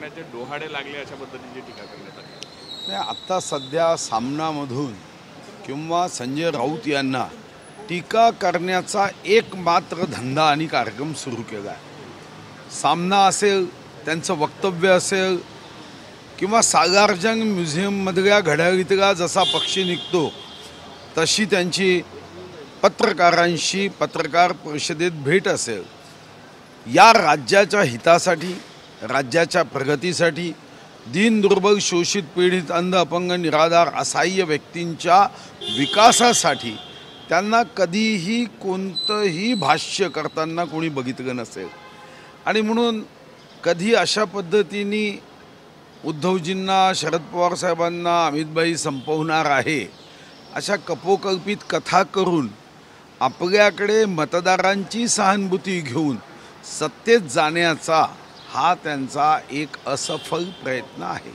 प्रकारचे डोहाडे लागले अशा पद्धतीची टीका करण्यात आली। नाही, आता सध्या सामनामधून किंवा संजय राऊत यांना टीका करण्याचा एकमात्र धंदा आणि कार्यक्रम सुरू केला आहे। सामना असेल, त्यांचं वक्तव्य असेल किंवा सालारजंग म्युझियममधल्या घड्याळीतला जसा पक्षी निघतो तशी त्यांची पत्रकारांशी पत्रकार परिषदेत भेट असेल। या राज्याच्या हितासाठी, राज्याच्या प्रगतीसाठी, दीन दुर्बल शोषित पीडित अंध अपंग निराधार असहाय्य व्यक्तींच्या विकासासाठी त्यांना कधीही कोणतंही भाष्य करताना कोणी बघितलं नसेल। आणि म्हणून कधी अशा पद्धतीने उद्धवजींना, शरद पवार साहेबांना अमितभाई संपवणार आहे अशा कपोकल्पित कथा करून आपल्याकडे मतदारांची सहानुभूती घेऊन सत्तेत जाण्याचा हा त्यांचा एक असफल प्रयत्न आहे।